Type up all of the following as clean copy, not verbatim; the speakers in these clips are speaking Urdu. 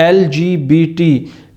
LGBT,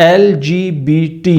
LGBT।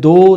2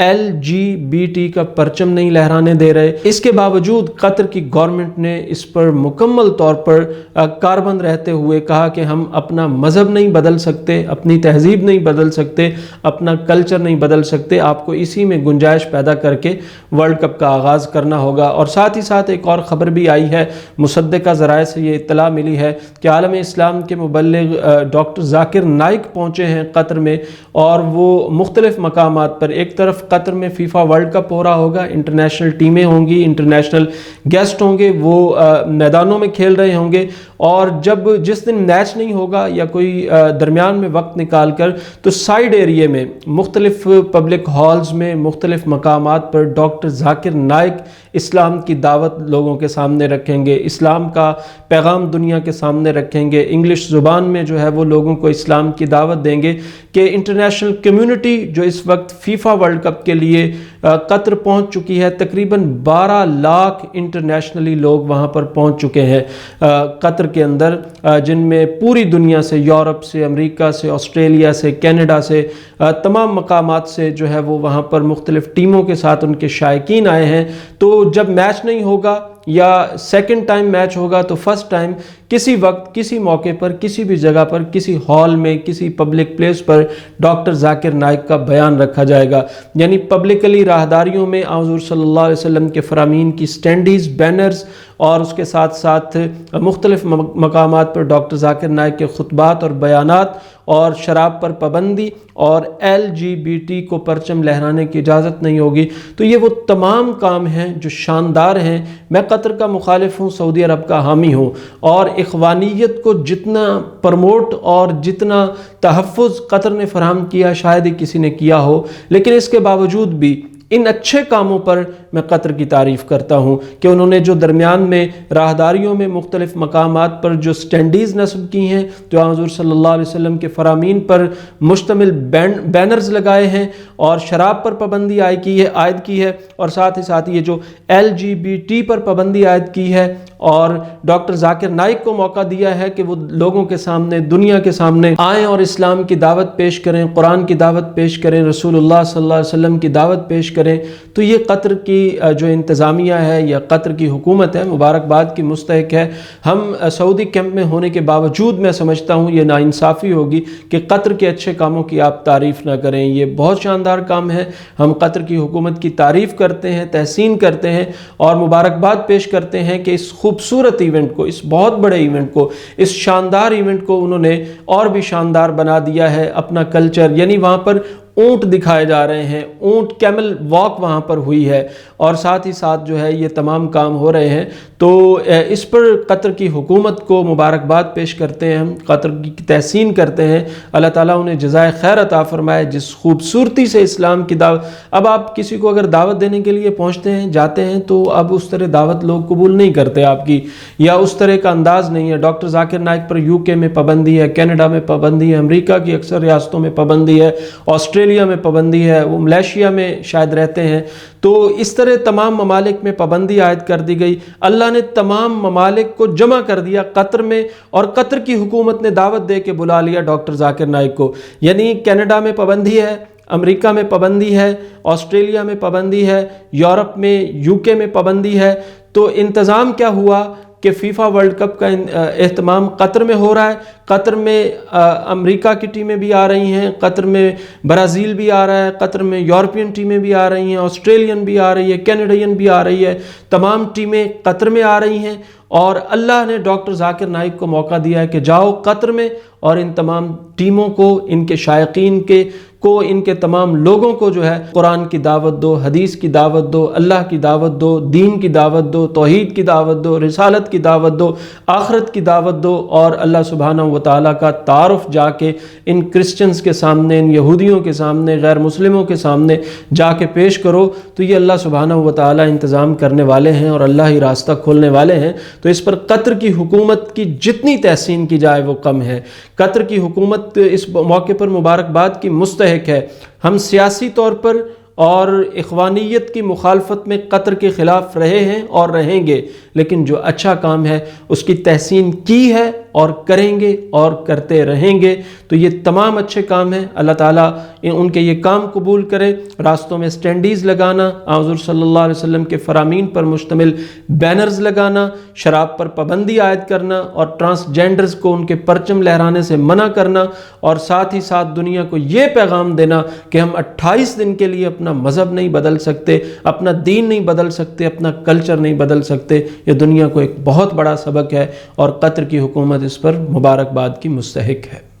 LGBT کا پرچم نہیں لہرانے دے رہے۔ اس کے باوجود قطر کی گورنمنٹ نے اس پر مکمل طور پر کاربند رہتے ہوئے کہا کہ ہم اپنا مذہب نہیں بدل سکتے، اپنی تہذیب نہیں بدل سکتے، اپنا کلچر نہیں بدل سکتے، آپ کو اسی میں گنجائش پیدا کر کے ورلڈ کپ کا آغاز کرنا ہوگا۔ اور ساتھ ہی ساتھ ایک اور خبر بھی آئی ہے، مصدقہ ذرائع سے یہ اطلاع ملی ہے کہ عالم اسلام کے مبلغ ڈاکٹر ذاکر نائک پہنچے ہیں قطر میں، اور وہ مختلف مقامات پر، ایک طرف قطر میں فیفا ورلڈ کپ ہو رہا ہوگا، انٹرنیشنل ٹیمیں ہوں گی، انٹرنیشنل گیسٹ ہوں گے، وہ میدانوں میں کھیل رہے ہوں گے، اور جس دن میچ نہیں ہوگا یا کوئی درمیان میں وقت نکال کر تو سائیڈ ایریے میں مختلف پبلک ہالز میں مختلف مقامات پر ڈاکٹر ذاکر نائک اسلام کی دعوت لوگوں کے سامنے رکھیں گے، اسلام کا پیغام دنیا کے سامنے رکھیں گے، انگلش زبان میں جو ہے وہ لوگوں کو اسلام کی دعوت دیں گے کہ انٹرنیشنل کمیونٹی جو اس وقت فیفا ورلڈ کپ کے لیے قطر پہنچ چکی ہے، تقریباً 12 لاکھ انٹرنیشنلی لوگ وہاں پر پہنچ چکے ہیں قطر کے اندر، جن میں پوری دنیا سے، یورپ سے، امریکہ سے، آسٹریلیا سے، کینیڈا سے، تمام مقامات سے جو ہے وہ وہاں پر مختلف ٹیموں کے ساتھ ان کے شائقین آئے ہیں۔ تو جب میچ نہیں ہوگا یا سیکنڈ ٹائم میچ ہوگا تو فرسٹ ٹائم کسی وقت، کسی موقع پر، کسی بھی جگہ پر، کسی ہال میں، کسی پبلک پلیس پر ڈاکٹر ذاکر نائک کا بیان رکھا جائے گا، یعنی پبلکلی راہداریوں میں حضور صلی اللہ علیہ وسلم کے فرامین کی سٹینڈیز، بینرز، اور اس کے ساتھ ساتھ مختلف مقامات پر ڈاکٹر ذاکر نائک کے خطبات اور بیانات، اور شراب پر پابندی، اور LGBT کو پرچم لہرانے کی اجازت نہیں ہوگی۔ تو یہ وہ تمام کام ہیں جو شاندار ہیں۔ میں قطر کا مخالف ہوں، سعودی عرب کا حامی ہوں، اور اخوانیت کو جتنا پروموٹ اور جتنا تحفظ قطر نے فراہم کیا شاید ہی کسی نے کیا ہو، لیکن اس کے باوجود بھی ان اچھے کاموں پر میں قطر کی تعریف کرتا ہوں کہ انہوں نے جو درمیان میں راہداریوں میں مختلف مقامات پر جو سٹینڈیز نصب کی ہیں، جو حضور صلی اللہ علیہ وسلم کے فرامین پر مشتمل بینرز لگائے ہیں، اور شراب پر پابندی عائد کی ہے، اور ساتھ ہی ساتھ یہ جو LGBT پر پابندی عائد کی ہے، اور ڈاکٹر ذاکر نائک کو موقع دیا ہے کہ وہ لوگوں کے سامنے، دنیا کے سامنے آئیں اور اسلام کی دعوت پیش کریں، قرآن کی دعوت پیش کریں، رسول اللہ صلی اللہ علیہ وسلم کی دعوت پیش کریں۔ تو یہ قطر کی جو انتظامیہ ہے یا قطر کی حکومت ہے، مبارکباد کی مستحق ہے۔ ہم سعودی کیمپ میں ہونے کے باوجود میں سمجھتا ہوں یہ ناانصافی ہوگی کہ قطر کے اچھے کاموں کی آپ تعریف نہ کریں۔ یہ بہت شاندار کام ہے، ہم قطر کی حکومت کی تعریف کرتے ہیں، تحسین کرتے ہیں، اور مبارکباد پیش کرتے ہیں کہ اس خوبصورت ایونٹ کو، اس بہت بڑے ایونٹ کو، اس شاندار ایونٹ کو انہوں نے اور بھی شاندار بنا دیا ہے۔ اپنا کلچر، یعنی وہاں پر اونٹ دکھائے جا رہے ہیں، اونٹ کیمل واک وہاں پر ہوئی ہے، اور ساتھ ہی ساتھ جو ہے یہ تمام کام ہو رہے ہیں۔ تو اس پر قطر کی حکومت کو مبارکباد پیش کرتے ہیں، ہم قطر کی تحسین کرتے ہیں۔ اللہ تعالیٰ انہیں جزائے خیر عطا فرمائے جس خوبصورتی سے اسلام کی دعوت۔ اب آپ کسی کو اگر دعوت دینے کے لیے پہنچتے ہیں، جاتے ہیں، تو اب اس طرح دعوت لوگ قبول نہیں کرتے آپ کی، یا اس طرح کا انداز نہیں ہے۔ ڈاکٹر ذاکر نائک پر UK میں پابندی ہے، کینیڈا میں پابندی ہے، امریکہ کی اکثر ریاستوں میں پابندی ہے، آسٹریلیا میں پابندی ہے، وہ ملیشیا میں شاید رہتے ہیں۔ تو اس طرح تمام ممالک میں پابندی عائد کر دی گئی۔ اللہ نے تمام ممالک کو جمع کر دیا قطر میں، اور قطر کی حکومت نے دعوت دے کے بلا لیا ڈاکٹر ذاکر نائک کو۔ یعنی کینیڈا میں پابندی ہے، امریکہ میں پابندی ہے، آسٹریلیا میں پابندی ہے، یورپ میں، UK میں پابندی ہے۔ تو انتظام کیا ہوا کہ فیفا ورلڈ کپ کا اہتمام قطر میں ہو رہا ہے۔ قطر میں امریکہ کی ٹیمیں بھی آ رہی ہیں، قطر میں برازیل بھی آ رہا ہے، قطر میں یورپین ٹیمیں بھی آ رہی ہیں، آسٹریلین بھی آ رہی ہے، کینیڈین بھی آ رہی ہے، تمام ٹیمیں قطر میں آ رہی ہیں۔ اور اللہ نے ڈاکٹر ذاکر نائک کو موقع دیا ہے کہ جاؤ قطر میں، اور ان تمام ٹیموں کو، ان کے شائقین کو، ان کے تمام لوگوں کو جو ہے قرآن کی دعوت دو، حدیث کی دعوت دو، اللہ کی دعوت دو، دین کی دعوت دو، توحید کی دعوت دو، رسالت کی دعوت دو، آخرت کی دعوت دو، اور اللہ سبحانہ و تعالیٰ کا تعارف جا کے ان کرسچنز کے سامنے، ان یہودیوں کے سامنے، غیر مسلموں کے سامنے جا کے پیش کرو۔ تو یہ اللہ سبحانہ و تعالیٰ انتظام کرنے والے ہیں، اور اللہ ہی راستہ کھولنے والے ہیں۔ تو اس پر قطر کی حکومت کی جتنی تحسین کی جائے وہ کم ہے۔ قطر کی حکومت اس موقع پر مبارکباد کی مستحق ہے۔ ہم سیاسی طور پر اور اخوانیت کی مخالفت میں قطر کے خلاف رہے ہیں اور رہیں گے، لیکن جو اچھا کام ہے اس کی تحسین کی ہے اور کریں گے اور کرتے رہیں گے۔ تو یہ تمام اچھے کام ہیں، اللہ تعالیٰ ان کے یہ کام قبول کرے۔ راستوں میں سٹینڈیز لگانا، حضور صلی اللہ علیہ وسلم کے فرامین پر مشتمل بینرز لگانا، شراب پر پابندی عائد کرنا اور ٹرانسجینڈرز کو ان کے پرچم لہرانے سے منع کرنا، اور ساتھ ہی ساتھ دنیا کو یہ پیغام دینا کہ ہم 28 دن کے لیے اپنا مذہب نہیں بدل سکتے، اپنا دین نہیں بدل سکتے، اپنا کلچر نہیں بدل سکتے۔ یہ دنیا کو ایک بہت بڑا سبق ہے، اور قطر کی حکومت اس پر مبارکباد کی مستحق ہے۔